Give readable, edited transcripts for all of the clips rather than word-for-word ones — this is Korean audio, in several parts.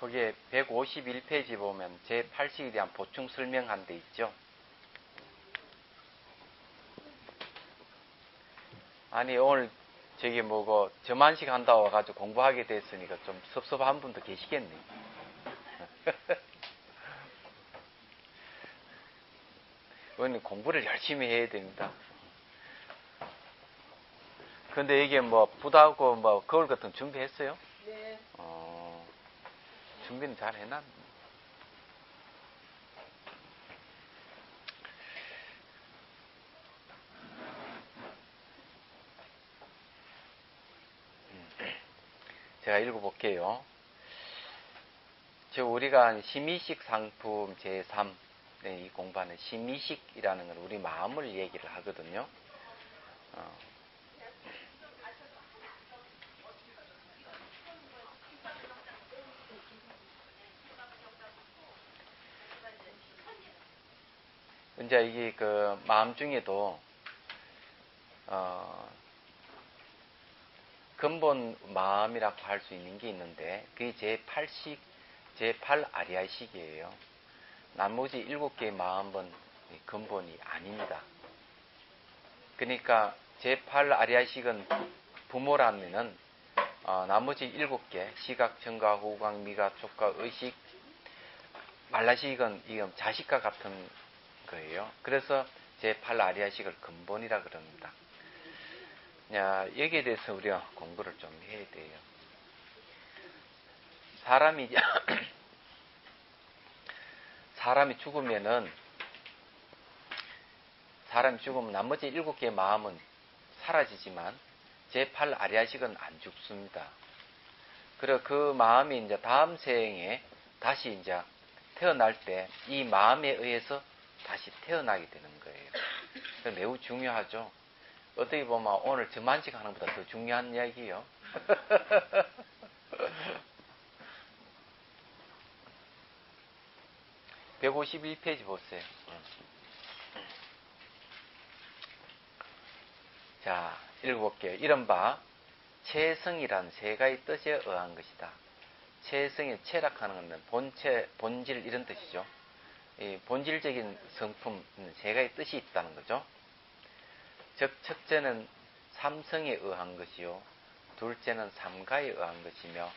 거기에 151페이지 보면 제8식에 대한 보충 설명한 데 있죠. 아니 오늘 저기 뭐고 저만식 한다고 와가지고 공부하게 됐으니까 좀 섭섭한 분도 계시겠네. 오늘 공부를 열심히 해야 됩니다. 근데 이게 뭐 붓하고 뭐 거울 같은 거 준비했어요? 네. 준비는 잘 해놨네. 제가 읽어볼게요. 우리가 심의식 상품 제3, 이 공부하는 심의식이라는 건 우리 마음을 얘기를 하거든요. 이제 이게 그 마음 중에도 근본 마음이라고 할 수 있는 게 있는데 그게 제8식, 제8아리아식이에요. 나머지 7개의 마음은 근본이 아닙니다. 그러니까 제8아리아식은 부모라면은 나머지 7개 시각, 청각, 후각, 미각, 촉각, 의식, 말라식은 이건 자식과 같은 거예요. 그래서 제8아리아식을 근본이라 그럽니다. 여기에 대해서 우리가 공부를 좀 해야 돼요. 사람이 죽으면 나머지 7개의 마음은 사라지지만 제8아리아식은 안 죽습니다. 그리고 그 마음이 이제 다음 생에 다시 이제 태어날 때 이 마음에 의해서 다시 태어나게 되는 거예요. 매우 중요하죠. 어떻게 보면 오늘 저만식 하는 것보다 더 중요한 이야기예요. 151페이지 보세요. 자, 읽어볼게요. 이른바 체성이란 세 가지 뜻에 의한 것이다. 체성이 체락하는 것은 본체, 본질 이런 뜻이죠. 이 본질적인 성품 세 가지 뜻이 있다는 거죠. 즉 첫째는 삼성에 의한 것이요, 둘째는 삼가에 의한 것이며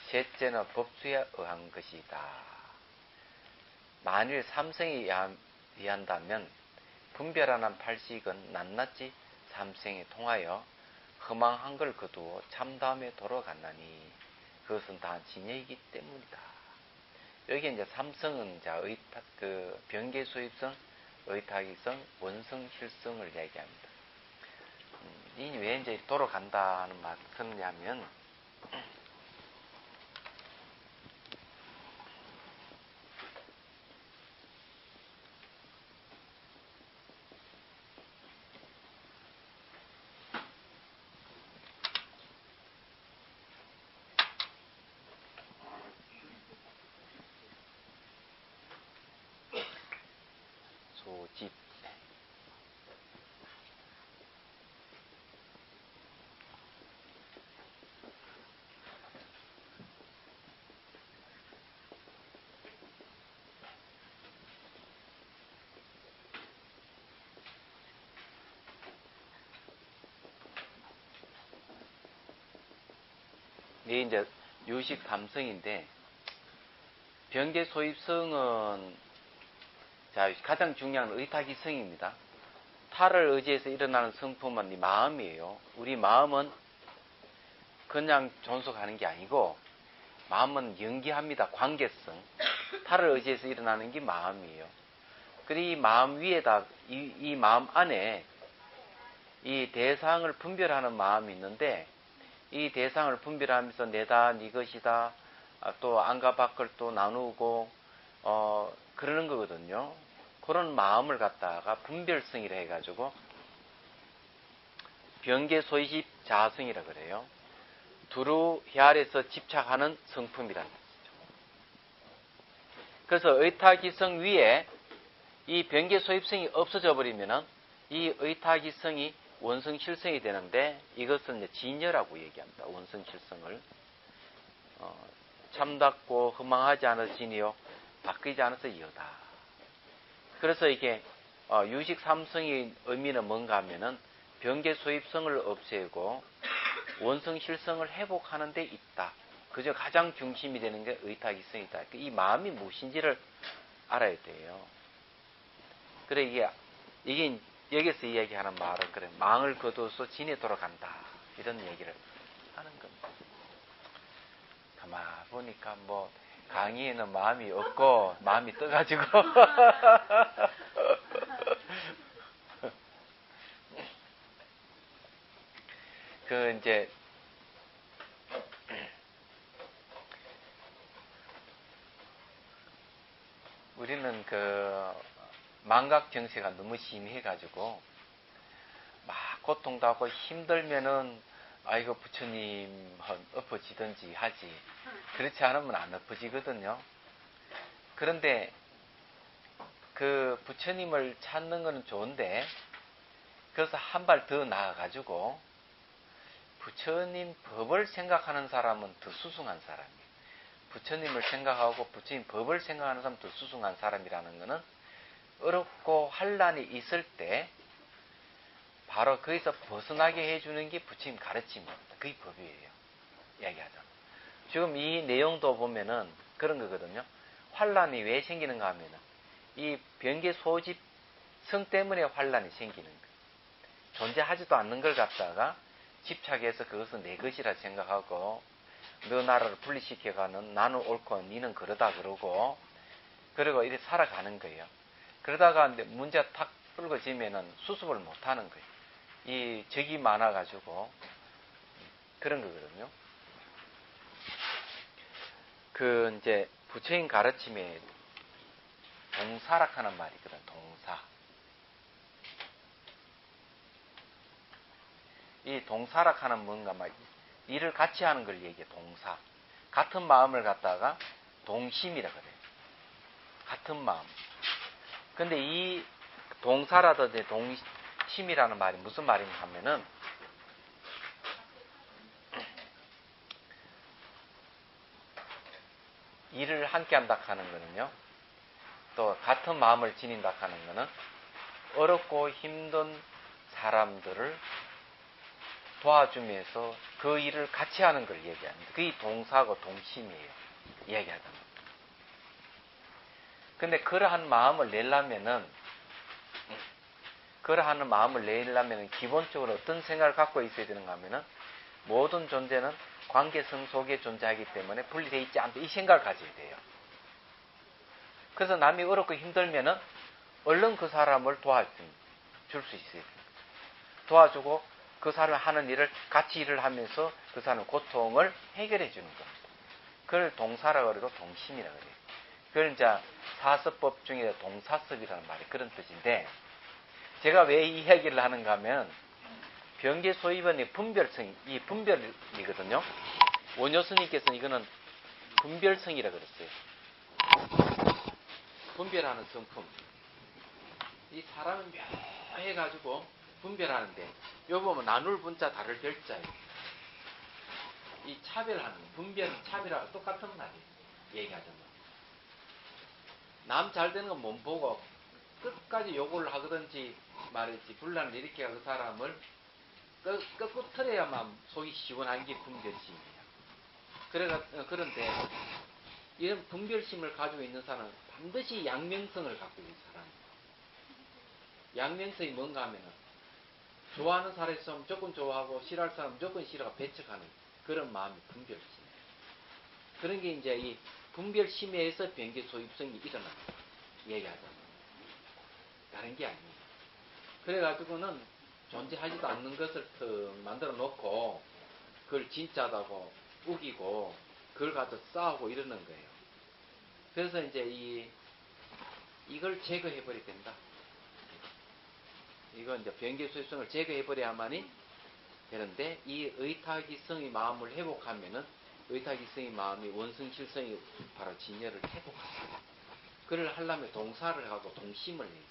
셋째는 법수에 의한 것이다. 만일 삼성에 의한다면 분별하는 팔식은 낱낱이 삼성에 통하여 허망한 걸 거두어 참다움에 돌아갔나니 그것은 다 진여이기 때문이다. 여기 이제 삼성은 변계 소입성, 의탁이성, 원성, 실성을 얘기합니다. 이 왜 이제 돌아간다는 말 그러냐면 소집 이게 이제 유식 삼성인데 변계 소입성은 가장 중요한 의탁이성입니다. 타를 의지해서 일어나는 성품은 이 마음이에요. 우리 마음은 그냥 존속하는 게 아니고 마음은 연기합니다. 관계성. 타를 의지해서 일어나는 게 마음이에요. 그리고 이 마음 위에다 이 마음 안에 이 대상을 분별하는 마음이 있는데 이 대상을 분별하면서 내다, 네 것이다, 또 안과 밖을 또 나누고 그러는 거거든요. 그런 마음을 갖다가 분별성이라 해가지고 변계 소이집 자성이라 그래요. 두루 혈에서 집착하는 성품이라는 뜻이죠. 그래서 의타기성 위에 이 변계 소입성이 없어져 버리면은 이 의타기성이 원성실성이 되는데 이것은 이제 진여라고 얘기합니다. 원성실성을. 참답고 허망하지 않으시니요 바뀌지 않아서 이어다. 그래서 이게 유식 삼성의 의미는 뭔가 하면은 병계 소입성을 없애고 원성 실성을 회복하는 데 있다. 그저 가장 중심이 되는 게 의탁이성이다. 이 마음이 무엇인지를 알아야 돼요. 그래 이게 여기서 이야기하는 말은 그래 망을 거두어서 진에 돌아간다 이런 얘기를 하는 겁니다. 가만 보니까 뭐 강의에는 마음이 없고 마음이 떠가지고 그 이제 우리는 그 망각 정세가 너무 심해가지고 막 고통당하고 힘들면은 아이고 부처님 엎어지든지 하지. 그렇지 않으면 안 엎어지거든요. 그런데 그 부처님을 찾는 거는 좋은데 그래서 한 발 더 나아가지고 부처님 법을 생각하는 사람은 더 수승한 사람이에요. 부처님을 생각하고 부처님 법을 생각하는 사람은 더 수승한 사람이라는 것은 어렵고 환란이 있을 때 바로 거기서 벗어나게 해주는 게 부처님 가르침입니다. 그게 법이에요. 이야기하자. 지금 이 내용도 보면은 그런 거거든요. 환란이 왜 생기는가 하면은 이 병계 소집 성 때문에 환란이 생기는 거예요. 존재하지도 않는 걸 갖다가 집착해서 그것은 내 것이라 생각하고 너 나라를 분리시켜가는 나는 옳고 니는 그러다 그러고 그리고 이렇게 살아가는 거예요. 그러다가 이제 문제가 탁 불거지면은 수습을 못 하는 거예요. 이 적이 많아가지고 그런 거거든요. 그 이제 부처님 가르침에 동사락하는 말이 있거든. 동사. 이 동사락하는 뭔가 막 일을 같이 하는 걸 얘기해. 동사. 같은 마음을 갖다가 동심이라 그래요. 같은 마음. 근데 이 동사라든지 동심이라는 말이 무슨 말인가 하면은 일을 함께 한다 하는 거는요. 또 같은 마음을 지닌다 하는 거는 어렵고 힘든 사람들을 도와주면서 그 일을 같이 하는 걸 얘기합니다. 그게 동사고 동심이에요. 이야기하는 거. 근데 그러한 마음을 내려면은 기본적으로 어떤 생각을 갖고 있어야 되는가 하면은 모든 존재는 관계성 속에 존재하기 때문에 분리되어 있지 않다. 이 생각을 가져야 돼요. 그래서 남이 어렵고 힘들면은 얼른 그 사람을 도와줄 수 있어야 돼요. 도와주고 그 사람이 하는 일을 같이 일을 하면서 그 사람의 고통을 해결해 주는 겁니다. 그걸 동사라고 그러고 동심이라고 그래요. 그걸 이제 사서법 중에 동사섭이라는 말이 그런 뜻인데 제가 왜 이 이야기를 하는가 하면 병계 소입은 이 분별이거든요. 원효스님께서는 이거는 분별성이라고 그랬어요. 분별하는 성품. 이 사람을 묘해가지고 분별하는데 여기 보면 나눌 분자 다를 별자예요. 이 차별하는 분별 차별하고 똑같은 말이에요. 얘기하자면 남 잘 되는 건 못 보고 끝까지 욕을 하거든지 말이지 분란을 일으켜야 그 사람을 끄끄터려야만 속이 시원한 게 분별심이에요. 그런데 이런 분별심을 가지고 있는 사람은 반드시 양명성을 갖고 있는 사람이에요. 양명성이 뭔가 하면은 좋아하는 사람이 있으면 무조건 좋아하고 싫어할 사람은 무조건 싫어하고 배척하는 그런 마음이 분별심이에요. 그런 게 이제 이 분별심에서 변계 소입성이 일어납니다. 얘기하자면 다른 게 아니에요. 그래가지고는 존재하지도 않는 것을 만들어 놓고 그걸 진짜다고 우기고 그걸 가지고 싸우고 이러는 거예요. 그래서 이제 이걸 제거해버려야 된다. 이건 이제 변계 소입성을 제거해버려야만이 되는데 이 의타기성의 마음을 회복하면은 의타기성의 마음이 원성실성이 바로 진열을 회복합니다. 그를 하려면 동사를 하고 동심을 해요.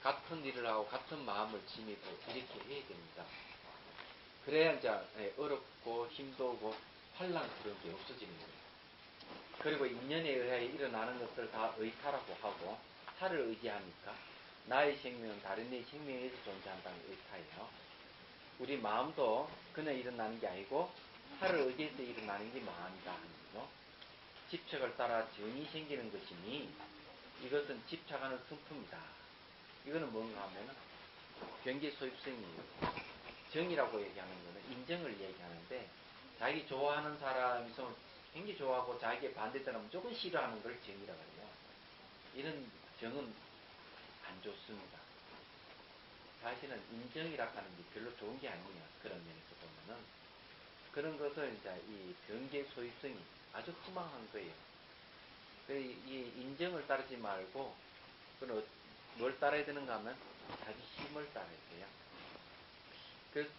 같은 일을 하고 같은 마음을 지니고 이렇게 해야 됩니다. 그래야 이제 어렵고 힘들고 환란 그런 게 없어지는 거예요. 그리고 인연에 의하여 일어나는 것을 다 의타라고 하고, 타를 의지하니까 나의 생명은 다른 이의 생명에 의해서 존재한다는 의타예요. 우리 마음도 그냥 일어나는 게 아니고 타를 의지해서 일어나는 게 마음이다 하는 거죠. 집착을 따라 정이 생기는 것이니 이것은 집착하는 성품이다. 이거는 뭔가 하면은 변계 소입성이에요. 정이라고 얘기하는 거는 인정을 얘기하는데, 자기 좋아하는 사람이 있으면 굉장히 좋아하고 자기의 반대되면 무조건 싫어하는 걸 정이라고 해요. 이런 정은 안 좋습니다. 사실은 인정이라 하는 게 별로 좋은 게 아니에요. 그런 면에서 보면은. 그런 것을 이제 이 변계 소입성이 아주 흠망한 거예요. 이 인정을 따르지 말고, 뭘 따라야 되는가 하면 자기 힘을 따라야 돼요.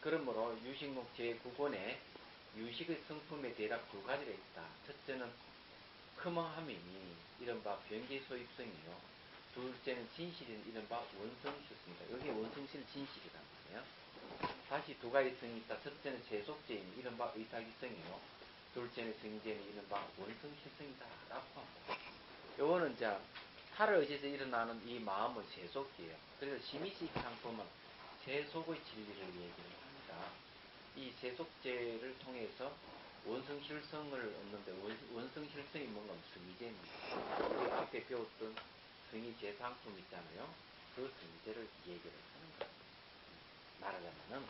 그러므로 유식록 제9권에 유식의 성품에 대략 두 가지가 있다. 첫째는 크멍함이니 이른바 변계소입성이요. 둘째는 진실인 이른바 원성실성이다. 여기 원성실 진실이란 말이에요. 다시 두 가지 성이 있다. 첫째는 세속제인 이른바 의탁이성이요. 둘째는 성제인 이른바 원성실성이다. 라고 합니다. 요거는 이제 타를 의지해서 일어나는 이 마음은 세속이에요. 그래서 심의식 상품은 세속의 진리를 얘기를 합니다. 이 세속제를 통해서 원성실성을 얻는데, 원성실성이 뭔가 성의제입니다. 우리 앞에 배웠던 성의제 상품 있잖아요. 그 성의제를 얘기를 하는 거예요. 말하자면은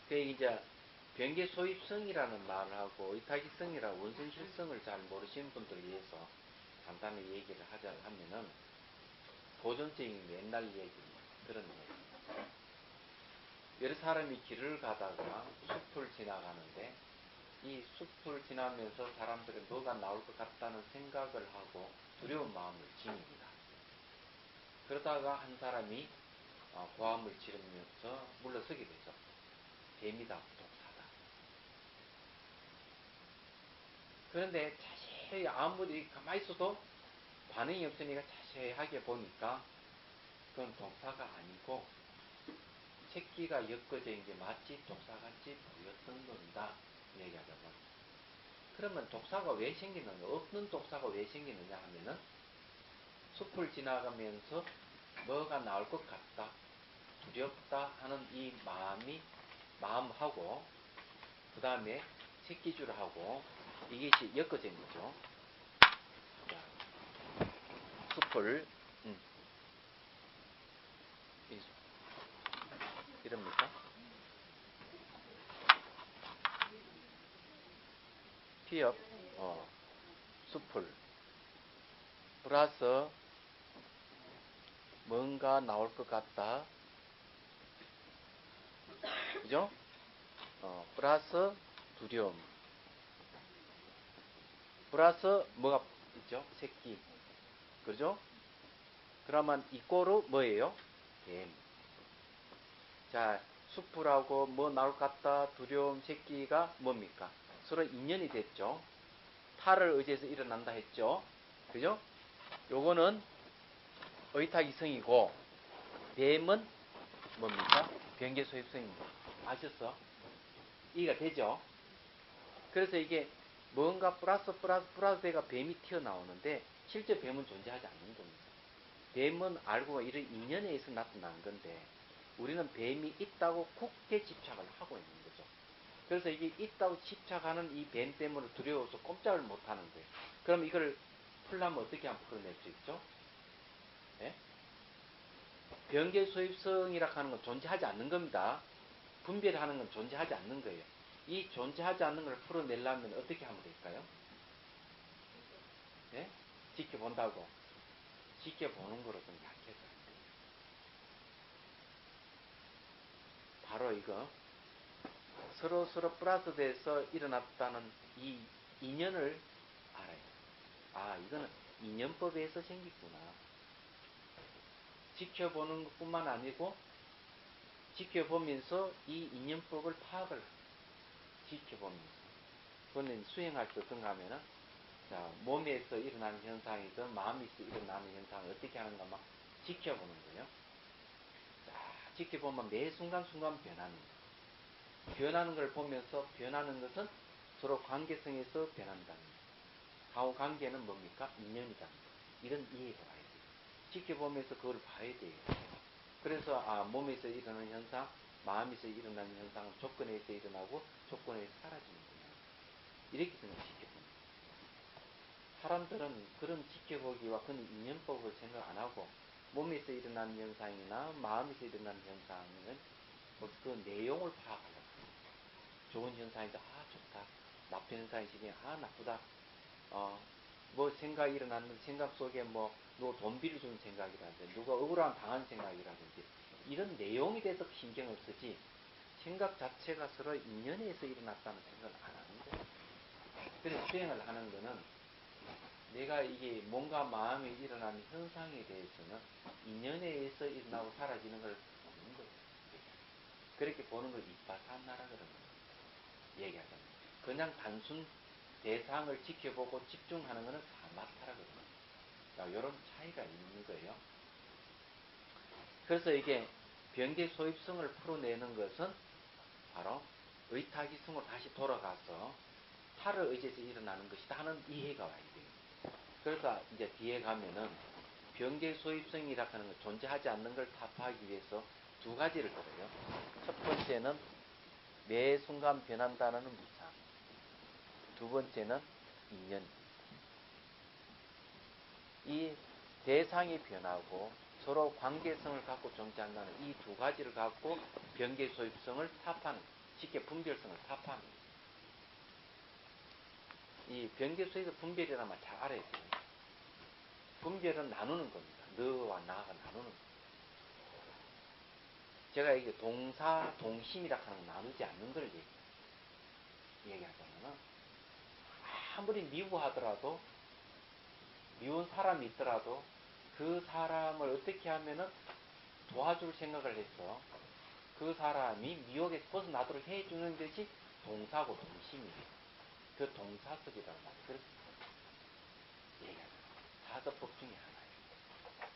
그 이제 변계 소입성이라는 말을 하고 의탁이성이라고 원성실성을 잘 모르시는 분들을 위해서 간단히 얘기를 하자 하면은, 고전적인 옛날 얘기, 그런 얘기. 여러 사람이 길을 가다가 숲을 지나가는데, 이 숲을 지나면서 사람들은 뭐가 나올 것 같다는 생각을 하고 두려운 마음을 지닙니다. 그러다가 한 사람이 고함을 지르면서 물러서게 되죠. 뱀이다, 독사다. 그런데 자세히 아무리 가만히 있어도 반응이 없으니까 자세하게 보니까 그건 독사가 아니고 새끼가 엮어져 있는 게 마치 독사같이 보였던 겁니다. 얘기하자면. 그러면 독사가 왜 생기느냐, 없는 독사가 왜 생기느냐 하면은, 숲을 지나가면서 뭐가 나올 것 같다, 두렵다 하는 이 마음하고, 그 다음에 새끼줄하고 이것이 엮어져 있는 거죠. 숲을 이럽니까? 피업, 숲을 플러스 뭔가 나올 것 같다, 그죠? 플러스 두려움, 플러스 뭐가 있죠? 새끼, 그죠? 그러면 이꼬르 뭐예요? 뱀. 자, 숲을하고 뭐 나올 것 같다, 두려움, 새끼가 뭡니까? 서로 인연이 됐죠. 타를 의지해서 일어난다 했죠. 그죠? 요거는 의탁이성이고, 뱀은 뭡니까? 변계소입성입니다. 아셨어? 이해가 되죠? 그래서 이게 뭔가 플러스 대가 뱀이 튀어나오는데, 실제 뱀은 존재하지 않는 겁니다. 뱀은 알고 이런 인연에 의해서 나타난 건데, 우리는 뱀이 있다고 굳게 집착을 하고 있는 거죠. 그래서 이게 있다고 집착하는 이 뱀 때문에 두려워서 꼼짝을 못 하는 거예요. 그럼 이걸 풀려면 어떻게 하면 풀어낼 수 있죠? 네? 변계 소입성이라 하는 건 존재하지 않는 겁니다. 분별하는 건 존재하지 않는 거예요. 이 존재하지 않는 걸 풀어내려면 어떻게 하면 될까요? 네? 지켜본다고. 지켜보는 거로서는 약해서 안 돼요. 바로 이거. 서로 플러스 돼서 일어났다는 이 인연을 알아요. 아, 이거는 인연법에서 생겼구나. 지켜보는 것뿐만 아니고, 지켜보면서 이 인연법을 파악을 지켜보면서. 그거는 수행할 때 어떤가 하면은, 자, 몸에서 일어나는 현상이든 마음에서 일어나는 현상을 어떻게 하는가 막 지켜보는 거예요. 자, 지켜보면 매 순간순간 변하는 거예요. 변하는 걸 보면서 변하는 것은 서로 관계성에서 변한다는 거예요. 하고 관계는 뭡니까? 인연이라는 거예요. 이런 이해가 와야 돼요. 지켜보면서 그걸 봐야 돼요. 그래서 몸에서 일어나는 현상, 마음에서 일어나는 현상은 조건에 의해서 일어나고 조건에 의해서 사라지는구나. 이렇게 지켜봅니다. 사람들은 그런 지켜보기와 그런 인연법을 생각 안 하고 몸에서 일어나는 현상이나 마음에서 일어나는 현상은 그 내용을 파악하려고 해요. 좋은 현상이다. 좋다. 나쁜 현상이지. 나쁘다. 뭐 생각이 일어났는 생각 속에 뭐 누가 돈 빌려주는 생각이라든지 누가 억울한 당한 생각이라든지 이런 내용에 대해서 신경을 쓰지 생각 자체가 서로 인연에서 일어났다는 생각을 안 하는 거예요. 그래서 수행을 하는 거는 내가 이게 뭔가 마음에 일어나는 현상에 대해서는 인연에 의해서 일어나고 사라지는 걸 보는 거예요. 그렇게 보는 걸 이빠사나라 그러는 거예요. 얘기하자면 그냥 단순 대상을 지켜보고 집중하는 것은 사마타라 그러는 이런 차이가 있는 거예요. 그래서 이게 병계 소입성을 풀어내는 것은 바로 의타기성으로 다시 돌아가서 타를 의지해서 일어나는 것이다 하는 이해가 와야 돼요. 그러니까 이제 뒤에 가면은 병계 소입성이라 하는 건 존재하지 않는 걸 타파하기 위해서 두 가지를 들어요. 첫 번째는 매 순간 변한다는 무상. 두 번째는 인연. 이 대상이 변하고 서로 관계성을 갖고 존재한다는 이 두 가지를 갖고 병계 소입성을 타파하는, 쉽게 분별성을 타파하는 거예요. 이 병계 소입의 분별이라는 말 잘 알아야 돼요. 분별은 나누는 겁니다. 너와 나가 나누는 겁니다. 제가 이게 동사, 동심이라 하는 걸 나누지 않는 걸 얘기하자면은 아무리 미워하더라도 미운 사람이 있더라도 그 사람을 어떻게 하면은 도와줄 생각을 해서 그 사람이 미혹에서 벗어나도록 해주는 것이 동사고 동심이에요. 그 동사섭이라는 말이에요. 그래서 얘기하잖아요. 사섭법 중에 하나예요.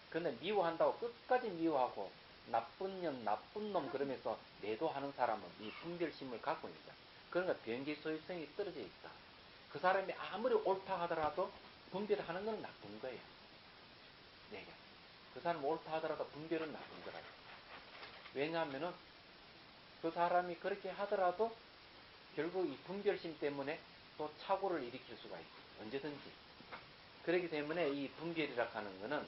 근데 미워한다고 끝까지 미워하고 나쁜 년, 나쁜 놈 그러면서 내도하는 사람은 이 분별심을 갖고 있다. 그러니까 변기 소유성이 떨어져 있다. 그 사람이 아무리 옳다 하더라도 분별하는 건 나쁜 거예요. 네. 그 사람 옳다 하더라도 분별은 나쁜 거라고. 왜냐하면은 그 사람이 그렇게 하더라도 결국 이 분별심 때문에 또 착오를 일으킬 수가 있어요. 언제든지. 그렇기 때문에 이 분별이라 하는 거는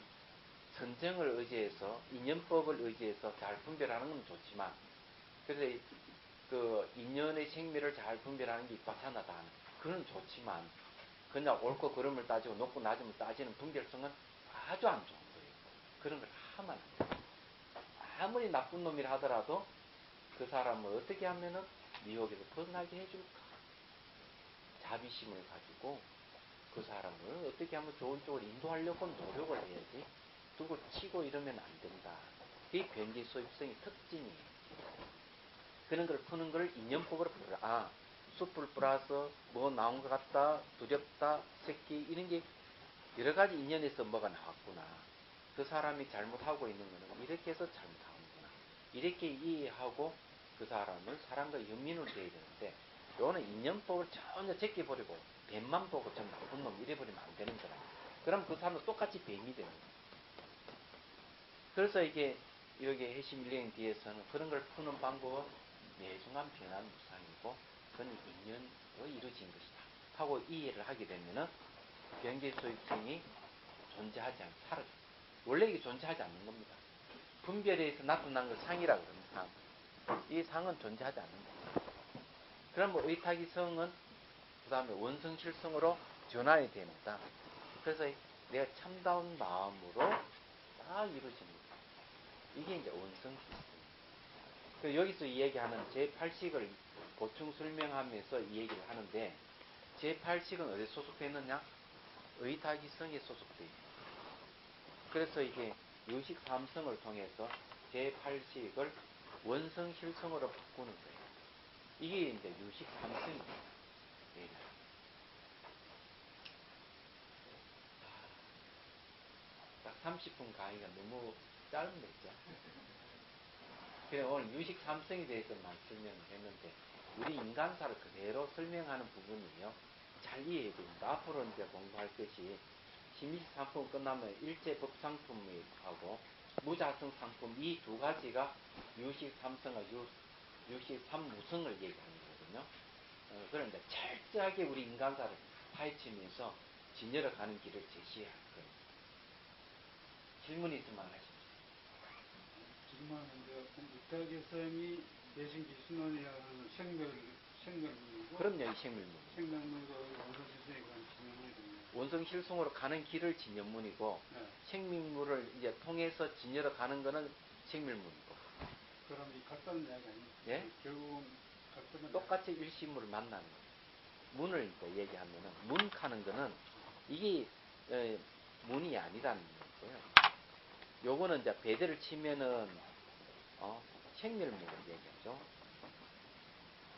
선정을 의지해서 인연법을 의지해서 잘 분별하는 건 좋지만 그래서 그 인연의 생미를 잘 분별하는 게 이빠사나다 하는 그건 좋지만 그냥 옳고 그름을 따지고 높고 낮음을 따지는 분별성은 아주 안 좋은 거예요. 그런 걸 하면 안 돼요. 아무리 나쁜 놈이라 하더라도 그 사람을 어떻게 하면은 미혹에서 벗어나게 해줄까? 자비심을 가지고 그 사람을 어떻게 하면 좋은 쪽으로 인도하려고 노력을 해야지 두고 치고 이러면 안 된다. 그게 변기 소입성의 특징이에요. 그런 걸 푸는 걸 인연법으로 풀어라. 숯불 뿌라서 뭐 나온 것 같다, 두렵다, 새끼 이런 게 여러 가지 인연에서 뭐가 나왔구나. 그 사람이 잘못하고 있는 거는 이렇게 해서 잘못하는구나. 이렇게 이해하고 그 사람을 사람과 연민을 돼야 되는데 요거는 인연법을 전혀 제껴버리고 뱀만 보고 전 나쁜 놈 이래버리면 안 되는 거라. 그럼 그 사람은 똑같이 뱀이 되는 거예요. 그래서 이게 여기 해심일령 뒤에서는 그런 걸 푸는 방법은 매 순간 변한 무상이고 그건 인연으로 이루어진 것이다 하고 이해를 하게 되면은 변계 소입성이 존재하지 않고 사라져. 원래 이게 존재하지 않는 겁니다. 분별에 의해서 나타난 걸 상이라고 그럽니다. 상. 이 상은 존재하지 않는 겁니다. 그럼 뭐 의타기성은 그 다음에 원성실성으로 변화해야 됩니다. 그래서 내가 참다운 마음으로 다 이루어지는 거예요. 이게 이제 원성실성. 여기서 이 얘기하는 제8식을 보충 설명하면서 이 얘기를 하는데 제8식은 어디에 소속되느냐? 의타기성에 소속되어 있습니다. 그래서 이게 유식 삼성을 통해서 제8식을 원성실성으로 바꾸는 거예요. 이게 이제 유식 삼성입니다. 네. 딱 30분 강의가 너무 짧은 거죠. 그래 오늘 유식 삼성에 대해서만 설명을 했는데 우리 인간사를 그대로 설명하는 부분이요. 잘 이해해야 됩니다. 앞으로 이제 공부할 것이 심의식 상품 끝나면 일제법 상품하고 무자성 상품 이 두 가지가 유식 삼성과 유식 삼무성을 얘기하는 거거든요. 그런데 철저하게 우리 인간사를 파헤치면서 진열해 가는 길을 제시할 거예요. 질문 있으면 하십시오. 질문하는데 육타기성이 내신기순원이라는 생멸문이고 그럼요, 이 생밀문. 생명문으로 원소실성에 관한 진행이 됩니다. 원성실성으로 가는 길을 진연문이고 네. 생밀문을 이제 통해서 진열해 가는 거는 생밀문이고. 그럼 이 같다는 이야기 아닙니까? 예? 결국은 같다는 똑같이 일심물을 만나는 거예요. 문을 이제 얘기하면은 문하는 거는 이게 문이 아니라는 거고요. 요거는 이제 배대를 치면은 생밀문을 얘기하죠.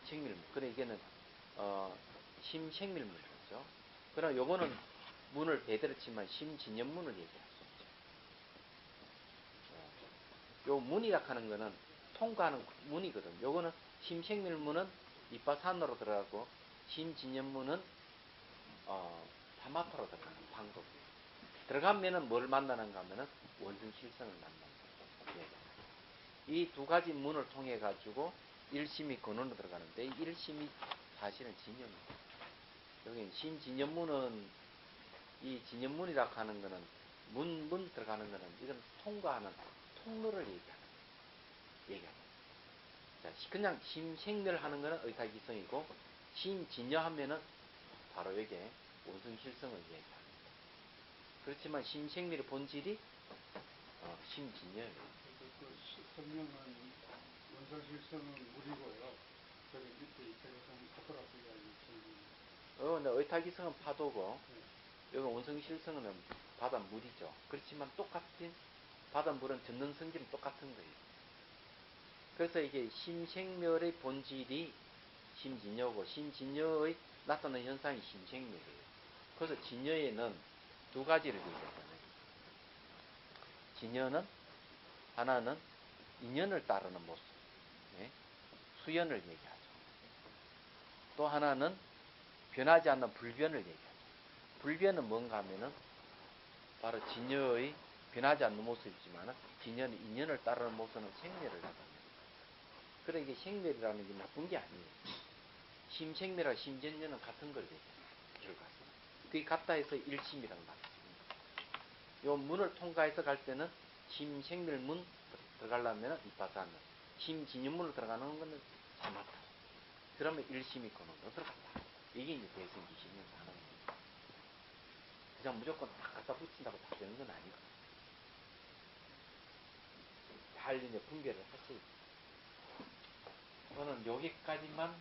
생밀문. 그래 이게는 심생밀문이죠. 그러나 요거는 문을 배대를 치면 심진연문을 얘기할 수 있죠. 요 문이라 하는 거는 통과하는 문이거든. 요거는 심생밀문은 이빠산으로 들어가고 심진연문은 파마파로 들어가는 방법. 들어가면은 뭘 만나는가 하면은 원성실성을 만난다. 예. 이 두 가지 문을 통해 가지고 일심이 근원으로 들어가는데 이 일심이 사실은 진연입니다. 여기 심진연문은 이 진연문이라고 하는 거는 문 들어가는 거는 이건 통과하는 통로를 얘기합니다. 자, 그냥 심생멸하는 거는 의타기성이고 심진여하면은 바로 여기에 원성실성을 얘기합니다. 그렇지만 심생멸의 본질이 심진여예요. 그 성명은 원소실성은 물이고요. 저기 밑에 육타기성은 파도라고 이야기했습니다. 근데 의타기성은 파도고 네. 여기 원성실성은 바닷물이죠. 그렇지만 똑같은 바닷물은 전능성질은 똑같은 거예요. 그래서 이게 심생멸의 본질이 심진여고 심진여의 나타나는 현상이 심생멸이에요. 그래서 진여에는 두 가지를 얘기하잖아요. 진여는 하나는 인연을 따르는 모습, 네? 수연을 얘기하죠. 또 하나는 변하지 않는 불변을 얘기하죠. 불변은 뭔가 하면은 바로 진여의 변하지 않는 모습이지만 진여는 인연을 따르는 모습은 생멸을 나타냅니다. 그래 이게 생멸이라는 게 나쁜 게 아니에요. 심생멸과 심전여는 같은 걸 얘기해요. 결과서. 그게 같다 해서 일심이라는 말이 있습니다. 요 문을 통과해서 갈 때는 심생멸문 들어가려면 이빠사는 심진여문으로 들어가는 거는 사마타. 그러면 일심이 근원으로 들어간다. 이게 이제 대승기심을 하는 겁니다. 그냥 무조건 다 갖다 붙인다고 다 되는 건 아니거든요. 잘 이제 분별을 하셔야 돼요. 저는 여기까지만